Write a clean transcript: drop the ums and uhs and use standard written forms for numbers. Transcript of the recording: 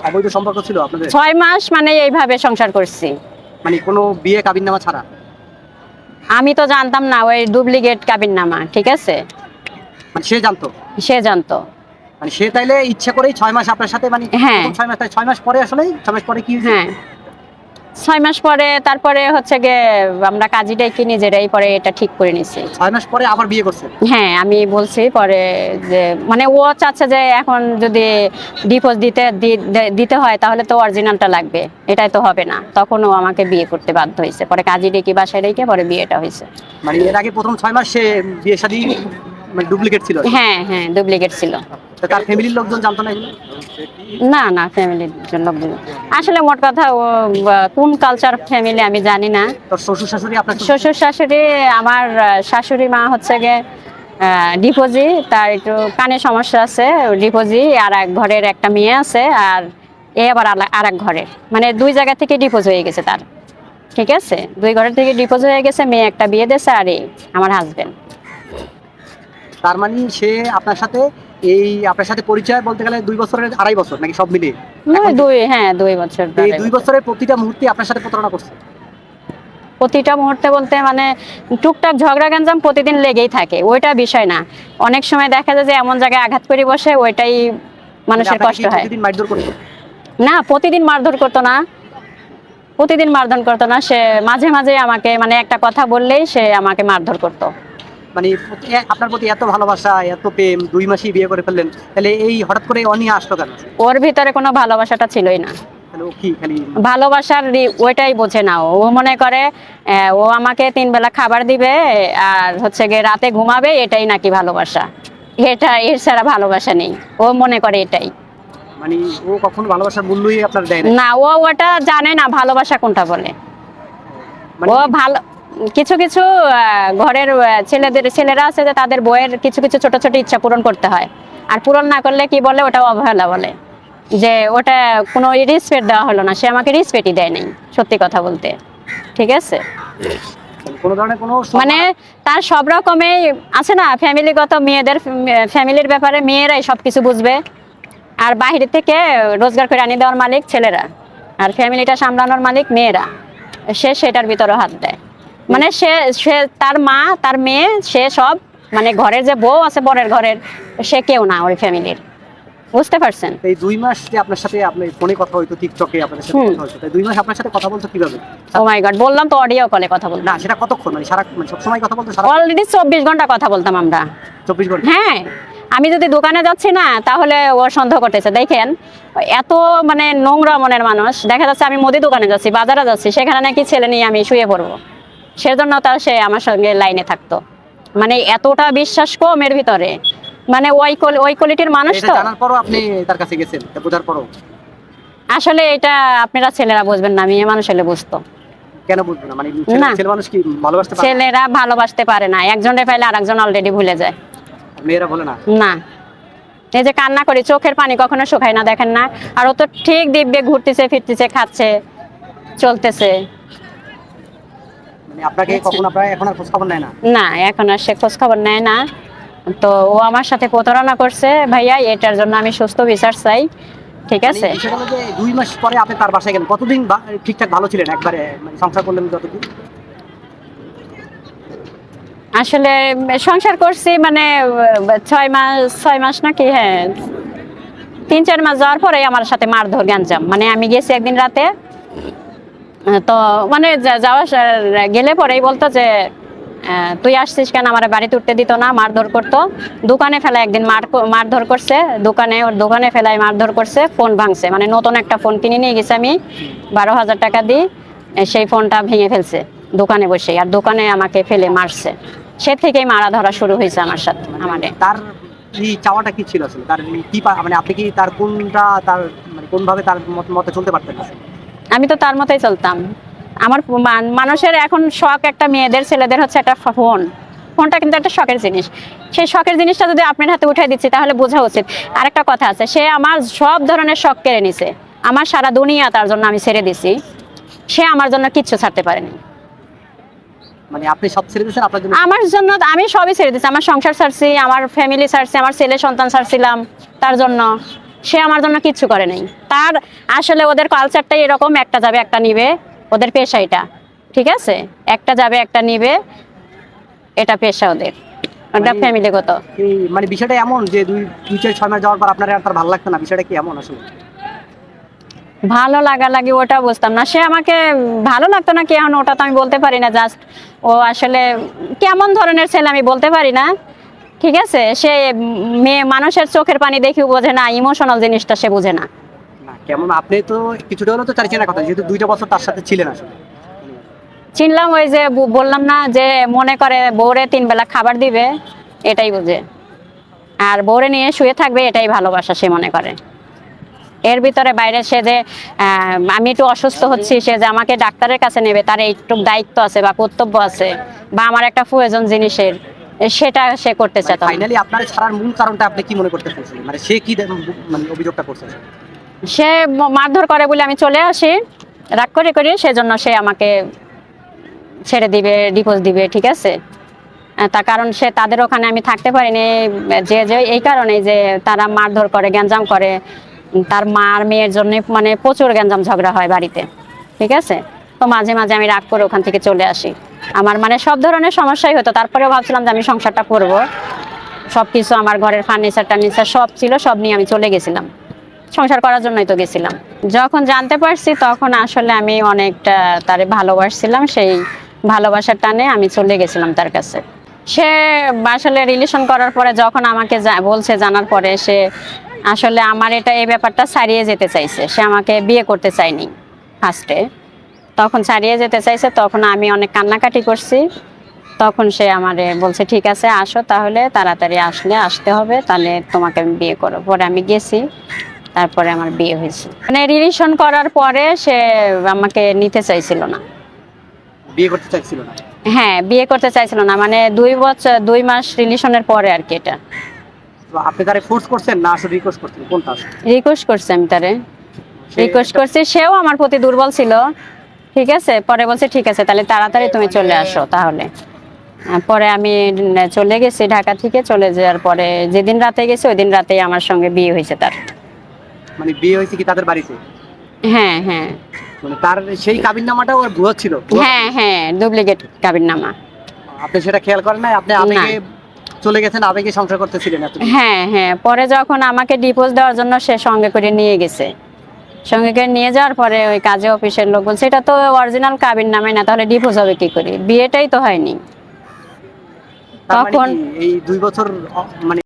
অবৈধ সম্পর্ক ছিল আপনাদের? 6 মাস মানে এইভাবে সংসার করছি। মানে কোনো বিয়ে কাবিননামা ছাড়া? আমি তো জানতাম না, ওই ডুপ্লিকেট কাবিননামা, ঠিক আছে? মানে সে জানতো? সে জানতো। মানে সে তাইলে ইচ্ছা করেই 6 মাস আপনার সাথে, মানে হ্যাঁ। 6 মাস, তাই 6 মাস পরে আসলে 6 মাস পরে কি হয়েছে? হ্যাঁ, 6 মাস পরে তারপরে হচ্ছে গিয়ে আমরা কাজীটাই কি নিজেরাই পরে এটা ঠিক করে নিছি। 6 মাস পরে আবার বিয়ে করছে? হ্যাঁ, আমি বলছি পরে যে মানে ও চাচ্ছে যে এখন যদি ডিভোর্স দিতে হয় তাহলে তো অরিজিনালটা লাগবে, এটাই তো হবে না। তখন ও আমাকে বিয়ে করতে বাধ্য হয়েছে, পরে কাজী ডেকে বাসায় রেখে পরে বিয়েটা হয়েছে। মানে এর আগে প্রথম 6 মাস সে বিয়ে শাদী মানে ডুপ্লিকেট ছিল? হ্যাঁ হ্যাঁ, ডুপ্লিকেট ছিল। তো তার ফ্যামিলির লোকজন জানতো না এগুলো? না না, ফ্যামিলির জন্য আসলে মোট কথা ও কোন কালচার ফ্যামিলি আমি জানি না। তোর শ্বশুর শাশুড়ি আপনার? শ্বশুর শাশুড়ি আমার শাশুড়ি মা হচ্ছে গিয়ে ডিপোজি, তার একটু কানে সমস্যা আছে, ডিপোজি, আর এক ঘরের একটা মেয়ে আছে, আর এ আবার আর এক ঘরের, মানে 2 জায়গা থেকে ডিপোজ হয়ে গেছে তার, ঠিক আছে? 2 ঘরের থেকে ডিপোজ হয়ে গেছে, মেয়ে একটা বিয়ে দিয়েছে, আর এই আমার হাজবেন্ড। তার মানে সে আপনার সাথে আপনার সাথে পরিচয় বলতে গেলে 2 বছরের 2.5 বছর নাকি সব মিলিয়ে? হ্যাঁ 2 বছর। এই 2 বছরের প্রতিটা মুহূর্তে আপনার সাথে প্রতারণা করছে? প্রতিটা মুহূর্তে বলতে মানে টুকটাক ঝগড়া গঞ্জাম প্রতিদিন লেগেই থাকে, ওইটা বিষয় না। অনেক সময় দেখা যায় যে এমন জায়গায় আঘাত করে বসে, ওইটাই মানুষের কষ্ট হয়। প্রতিদিন মারধর করতো? না, প্রতিদিন মারধর করতো না, প্রতিদিন মারধর করতো না। সে মাঝে মাঝে আমাকে মানে একটা কথা বললেই সে আমাকে মারধর করতো। মানে আপনার প্রতি এত ভালোবাসা, এত প্রেম, 2 মাসেই বিয়ে করে ফেললেন, তাহলে এই হঠাৎ করে অনীহা আসলো কেন? ওর ভিতরে কোনো ভালোবাসাটা ছিলই না। তাহলে ও কি খালি ভালোবাসার ওইটাই বোঝে না। ও মনে করে ও আমাকে 3 বেলা খাবার দিবে আর হচ্ছে গিয়ে রাতে ঘুমাবে, এটাই নাকি ভালোবাসা। এর ছাড়া ভালোবাসা নেই, ও মনে করে এটাই। মানে ও কখনো ভালোবাসার মূল্যই আপনার দেয় না? না, ও ওটা জানে না ভালোবাসা কোনটা বলে। ও ভালো কিছু কিছু ঘরের ছেলেরা আছে যে তাদের বইয়ের কিছু কিছু ছোট ছোট ইচ্ছা পূরণ করতে হয়, আর পূরণ না করলে কি বলে, ওটা অবহেলা বলে, যে ওটা কোনো রেসপেক্ট দেওয়া হলো না। সে আমাকে রেসপেক্টই দেয় নাই, সত্যি কথা বলতে, ঠিক আছে? কোনো ধরনের কোনো মানে তার সব রকমের আছে না, ফ্যামিলির ব্যাপারে মেয়েরাই সবকিছু বুঝবে, আর বাইরে থেকে রোজগার করে আনি দেওয়ার মালিক ছেলেরা, আর ফ্যামিলিটা সামলানোর মালিক মেয়েরা। সে সেটার ভিতরে হাত দেয়। মানে সে তার মা, তার মেয়ে, সে সব, মানে ঘরের যে বউ আছে পরের ঘরের, সে কেউ না ওই ফ্যামিলির, বুঝতে পারছেন? এই 2 মাস যে আপনার সাথে আপনি ফোনে কথা হইতো, টিকটকে আপনাদের সাথে কথা হইতো, তাই 2 মাস আপনার সাথে কথা বলতো কিভাবে? ও মাই গড, বললাম তো অডিও কলে কথা বলতাম। না, সেটা কতক্ষণ? মানে সারা, মানে সবসময় কথা বলতো? অলরেডি 24 ঘন্টা কথা বলতাম আমরা। 24 ঘন্টা? হ্যাঁ, আমি যদি দোকানে যাচ্ছি না তাহলে ও সন্দেহ করতেছে। দেখেন এত মানে নোংরা মনের মানুষ, দেখা যাচ্ছে আমি মুদি দোকানে যাচ্ছি, বাজারে যাচ্ছি, সেখানে নাকি ছেলে নিয়ে আমি শুয়ে পড়বো, সেজন্য তাও সে আমার সঙ্গে লাইনে থাকতো। মানে এতটা বিশ্বাস কম এর ভিতরে, মানে ওই কোয়ালিটির মানুষ। তো জানার পরও আপনি তার কাছে গেছেন, বোঝার পরও? আসলে এটা আপনারা ছেলেরা বুঝবেন না, মেয়ে মানুষ হলে বুঝতো। কেন বুঝবেন না? মানে না, ছেলে মানুষ কি ভালোবাসতে পারে? ছেলেরা ভালোবাসতে পারে না, একজনের পাইলে আরেকজন অলরেডি ভুলে যায়। মেয়েরা বলে না? না, এই যে কান্না করি, চোখের পানি কখনো শুকায় না, দেখেন না? আর ও তো ঠিক দিব্যে ঘুরতেছে, ফিরতেছে, খাচ্ছে, চলতেছে। মানে আপনাকে কখন এখন আর খোঁজ খবর নেয় না? না, এখন আর সে খোঁজ খবর নেয় না। তো ও আমার সাথে প্রতারণা করছে ভাইয়া, এটার জন্য আমি সুস্থ বিচার চাই, ঠিক আছে? বিষয়টা হলো যে 2 মাস পরে আপনি তার বাসায় গেলেন, কতদিন ঠিকঠাক ভালো ছিলেন? একবারে মানে সংসার করলেন যতদিন? আসলে সংসার করছি মানে 6 মাস নাকি, হ্যাঁ 3-4 মাস যাওয়ার পরে আমার সাথে মারধর গ্যাঞ্জাম। মানে আমি গেছি একদিন রাতে, তো মানে গেলে পরেই বলতো যে তুই আসছিস কেন, আমার বাড়িতে উঠতে দিত না, মারধর করতো। দোকানে ফেলায় একদিন মারধর করছে, ওর দোকানে ফেলায় মারধর করছে, ফোন ভাঙছে। মানে নতুন একটা ফোন কিনে নিয়ে গেছি আমি 12,000 টাকা দিয়ে, সেই ফোনটা ভেঙে ফেলছে দোকানে বসে, আর দোকানে আমাকে ফেলে মারছে। সে থেকেই মারা ধরা শুরু হয়েছে আমার সাথে। আমাদের তার চাওয়াটা কি ছিল আসলে? তার কি মানে আপনি কি তার কোনটা, তার মানে কোনভাবে তার মতে চলতে পারতেন? আমি তো তার মতোই চলতাম। আমার মানুষের এখন শখ, একটা মেয়েদের ছেলেদের হচ্ছে একটা ফোনটা কিন্তু একটা শখের জিনিস। সেই শখের জিনিসটা যদি আপনার হাতে উঠাই দিচ্ছি তাহলে বোঝা উচিত। আর একটা কথা আছে, সে আমার সব ধরনের শখ কেড়ে নিছে, আমার সারা দুনিয়া তার জন্য আমি ছেড়ে দিছি, সে আমার জন্য কিচ্ছু ছাড়তে পারেনি। মানে আপনি সব ছেড়ে দিয়েছেন আপনার জন্য? আমার জন্য আমি সবই ছেড়ে দিচ্ছি, আমার সংসার ছাড়ছি, আমার ফ্যামিলি ছাড়ছি, আমার ছেলে সন্তান ছাড়ছিলাম তার জন্য। সে আমার জন্য কিচ্ছু করে নাই। তার আসলে ওদের কালচারটাই এরকম, একটা যাবে একটা নিবে, ওদের পেশা এটা, ঠিক আছে, একটা যাবে একটা নিবে, এটা পেশা ওদের, ওটা ফ্যামিলিগত। মানে বিষয়টা এমন যে 2-4-6 মাস যাওয়ার পর আপনার আর তার ভালো লাগতো না, বিষয়টা কি এমন আসলে? ভালো লাগা লাগি ওটা বুঝতাম না, সে আমাকে ভালো লাগতো না কি এখন ওটা তো আমি বলতে পারি না, জাস্ট ও আসলে কেমন ধরনের ছেলে আমি বলতে পারি না, ঠিক আছে। সে মেয়ে মানুষের চোখের পানি দেখেও বোঝে না, ইমোশনাল জিনিসটা সে বোঝে না। না কেমন, আপনি তো কিছুটা হলেও তো চাইছেন না কথা, যেহেতু 2টা বছর তার সাথে ছিলেন আসলে। চিনলাম ওই যে বললাম না যে মনে করে বউরে 3 বেলা খাবার দিবে, এটাই বোঝে, আর বউরে নিয়ে শুয়ে থাকবে, এটাই ভালোবাসা সে মনে করে। এর ভিতরে বাইরে সে যে আমি একটু অসুস্থ হচ্ছি, সে যে আমাকে ডাক্তারের কাছে নেবে, তার এইটুক দায়িত্ব আছে বা কর্তব্য আছে, বা আমার একটা প্রয়োজন জিনিসের, সেটা সে করতে চায়। ফাইনালি আপনার ছাড়ার মূল কারণটা আপনি কি মনে করতে চাইছেন, মানে সে কি মানে অভিযোগটা করছে? সে মারধর করে বলে আমি চলে আসি, রাগ করে করে, সেজন্য সে আমাকে ছেড়ে দিবে, ডিভোর্স দিবে, ঠিক আছে। তার কারণ সে তাদের ওখানে আমি থাকতে পারিনি, যে যে এই কারণে যে তারা মারধর করে, গ্যাঞ্জাম করে, তার মা আর মেয়ের জন্য মানে প্রচুর গ্যাঞ্জাম ঝগড়া হয় বাড়িতে, ঠিক আছে। তো মাঝে মাঝে আমি রাগ করে ওখান থেকে চলে আসি, আমার মানে সব ধরনের সমস্যাই হতো। তারপরেও ভাবছিলাম যে আমি সংসারটা করব, সব কিছু আমার ঘরের ফার্নিচার টার্নিচার সব ছিল, সব নিয়ে আমি চলে গেছিলাম, সংসার করার জন্যই তো গেছিলাম। যখন জানতে পারছি তখন আসলে আমি অনেকটা তারে ভালোবাসছিলাম, সেই ভালোবাসার টানে আমি চলে গেছিলাম তার কাছে। সে আসলে রিলেশন করার পরে যখন আমাকে বলছে, জানার পরে সে আসলে আমার এই ব্যাপারটা ছাড়িয়ে যেতে চাইছে, সে আমাকে বিয়ে করতে চায়নি ফার্স্টে, তখন ছাড়িয়ে যেতে চাইছে, তখন আমি অনেক কান্নাকাটি করছি। তখন সে আমারে বলছে ঠিক আছে আসো, তাহলে তাড়াতাড়ি আসতে হবে, তাহলে তোমাকে আমি বিয়ে করবো। পরে আমি গেছি, তারপরে আমার বিয়ে হয়েছে। মানে রিলেশন করার পরে সে আমাকে নিতে চাইছিল না, বিয়ে করতে চাইছিল না? হ্যাঁ, বিয়ে করতে চাইছিল না, মানে 2 মাস রিলেশনের পরে আর কি। এটা তো আপনি তারে ফোর্স করছেন না আসলে রিকোয়েস্ট করছেন, কোনটা আসলে? রিকোয়েস্ট করছে, আমি তারে রিকোয়েস্ট করছি, সেও আমার প্রতি দুর্বল ছিল, ঠিক আছে। পরে বলছে ঠিক আছে তাহলে তাড়াতাড়ি তুমি চলে আসো তাহলে। পরে আমি চলে গেছি, ঢাকা থেকে চলে যাওয়ার পরে যেদিন রাতে গেছি ওই দিন রাতেই আমার সঙ্গে বিয়ে হয়েছে তার। মানে বিয়ে হয়েছে কি তাদের বাড়িতে? হ্যাঁ হ্যাঁ। মানে তার সেই কাবিননামাটাও ওর ভুয়া ছিল? হ্যাঁ হ্যাঁ, ডুপ্লিকেট কাবিননামা। আপনি সেটা খেয়াল করেন নাই? আপনি আবেগে চলে গেছেন, আবেগে সংসার করতেছিলেন এত? হ্যাঁ হ্যাঁ, পরে যখন আমাকে ডিভোর্স দেওয়ার জন্য সে সঙ্গে করে নিয়ে গেছে, সঙ্গে করে নিয়ে যাওয়ার পরে ওই কাজে অফিসের লোক বলছে এটা তো অরিজিনাল কাবিননামা না, তাহলে ডিভোর্স হবে কি করে, বিয়েটাই তো হয়নি। তখন তখন এই 2 বছর মানে